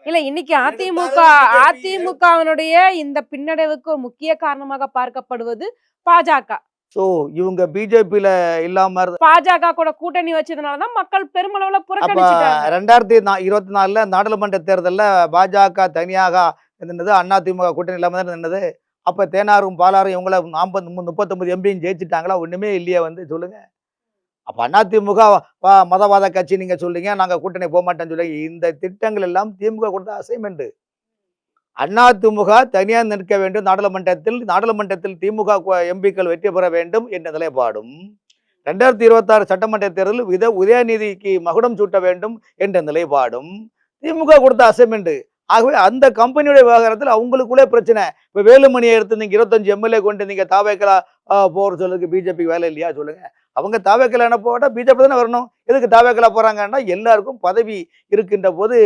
இல்ல இன்னைக்கு அதிமுகவினுடைய இந்த பின்னடைவுக்கு ஒரு முக்கிய காரணமாக பார்க்கப்படுவது பாஜக. ஸோ இவங்க பிஜேபியில இல்லாம பாஜக கூட கூட்டணி வச்சதுனாலதான் மக்கள் பெருமளவுல அப்ப புறக்கணிச்சுட்டாங்க. 2024 நாடாளுமன்ற தேர்தலில் பாஜக தனியாக இருந்தது, அதிமுக கூட்டணி இல்லாம தான் இருந்தது. அப்ப தேனாரும் பாலாரும் இவங்கள 39 எம்பியும் ஜெயிச்சுட்டாங்களா? ஒண்ணுமே இல்லையே வந்து சொல்லுங்க. அப்ப அதிமுக மதவாத கட்சி நீங்க சொல்றீங்க, நாங்க கூட்டணி போக மாட்டேன்னு சொல்றீங்க. இந்த திட்டங்கள் எல்லாம் திமுக கொடுத்த அசைன்மெண்ட். அதிமுக தனியாக நிற்க வேண்டும் நாடாளுமன்றத்தில் திமுக எம்பிக்கள் வெற்றி பெற வேண்டும் என்ற நிலைப்பாடும், 2026 சட்டமன்ற தேர்தலில் உதயநிதிக்கு மகுடம் சூட்ட வேண்டும் என்ற நிலைப்பாடும் திமுக கொடுத்த அசைன்மெண்ட். ஆகவே அந்த கம்பெனியுடைய விவகாரத்தில் அவங்களுக்குள்ளே பிரச்சனை. இப்போ வேலுமணியை எடுத்து நீங்க 25 எம்எல்ஏ கொண்டு நீங்க தாவேக்கலா போற சொல்லுக்கு பிஜேபி வேலை இல்லையா சொல்லுங்க. அவங்க தாவேக்கலா என்ன போட்டா பிஜேபி தானே வரணும். எதுக்கு தாவேக்கலா போறாங்கன்னா எல்லாருக்கும் பதவி இருக்கின்ற போது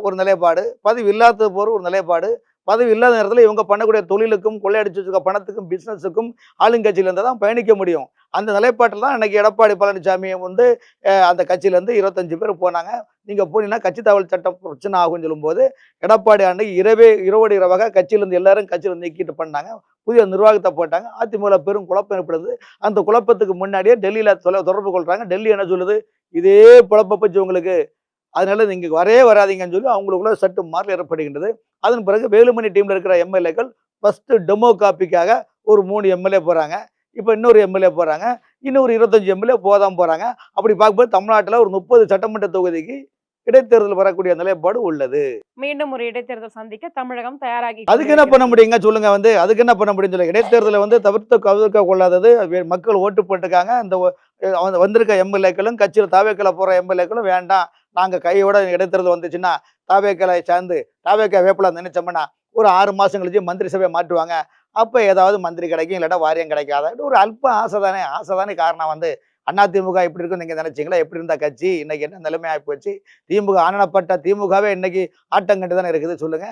ஒரு நிலைப்பாடு, பதவி இல்லாத போற ஒரு நிலைப்பாடு, பதவி இல்லாத நேரத்தில் இவங்க பண்ணக்கூடிய தொழிலுக்கும் கொள்ளையடிச்சு வச்சுக்க பணத்துக்கும் பிசினஸுக்கும் ஆளுங்கட்சியில இருந்தால் தான் பயணிக்க முடியும். அந்த நிலைப்பாட்டில் தான் இன்னைக்கு எடப்பாடி பழனிசாமி வந்து அந்த கட்சியிலேருந்து 25 பேர் போனாங்க. நீங்கள் போனீங்கன்னா கட்சி தகவல் சட்டம் பிரச்சனை ஆகும்னு சொல்லும்போது எடப்பாடி அன்னைக்கு இரவோடு இரவாக கட்சியிலேருந்து எல்லாரும் கட்சியிலேருந்து நீக்கிட்டு பண்ணாங்க. புதிய நிர்வாகத்தை போட்டாங்க. அதிமுக பெரும் குழப்பம் ஏற்படுது. அந்த குழப்பத்துக்கு முன்னாடியே டெல்லியில் தொடர்பு கொள்றாங்க. டெல்லி என்ன சொல்லுது? இதே குழப்ப பச்சு உங்களுக்கு, அதனால நீங்க வராதீங்கன்னு சொல்லி அவங்களுக்குள்ள சட்டு மாறல் ஏற்படுகின்றது. அதன் பிறகு வேலுமணி டீம்ல இருக்கிற எம்எல்ஏக்கள் ஃபர்ஸ்ட் டெமோ காப்பிக்காக ஒரு 3 எம்எல்ஏ போறாங்க. இப்போ இன்னொரு எம்எல்ஏ போறாங்க. இன்னொரு 25 எம்எல்ஏ போதான் போறாங்க. அப்படி பார்க்கும்போது தமிழ்நாட்டில் ஒரு 30 சட்டமன்ற தொகுதிக்கு இடைத்தேர்தல் வரக்கூடிய நிலைப்பாடு உள்ளது. மீண்டும் ஒரு இடைத்தேர்தல் சந்திக்க தமிழகம் தயாராகி அதுக்கு என்ன பண்ண முடியுங்க சொல்லுங்க? வந்து அதுக்கு என்ன பண்ண முடியும் சொல்லுங்க? இடைத்தேர்தலை வந்து தவிர்க்க கொள்ளாதது. மக்கள் ஓட்டு போட்டுக்காங்க. அந்த வந்திருக்க எம்எல்ஏக்களும் கட்சியில் தாவேக்கலா போற எம்எல்ஏக்களும் வேண்டாம், நாங்க கையோட இடைத்தேர்தல் வந்துச்சுன்னா தாவேக்கலை சார்ந்து தாவேக்கா வேப்பலாம் நினைச்சோம்னா ஒரு 6 மாசம் கழிச்சு மந்திரி சபையை மாற்றுவாங்க. அப்ப ஏதாவது மந்திரி கிடைக்கும், இல்லாட்டா வாரியம் கிடைக்காத ஒரு அல்ப ஆசை தானே காரணம். வந்து அதிமுக இப்படி இருக்கும் நீங்க நினைச்சீங்களா? எப்படி இருந்த கட்சி இன்னைக்கு என்ன நிலைமை ஆகி போச்சு? திமுக ஆனப்பட்ட திமுகவே இன்னைக்கு ஆட்டங்கண்டு தானே இருக்குது சொல்லுங்க.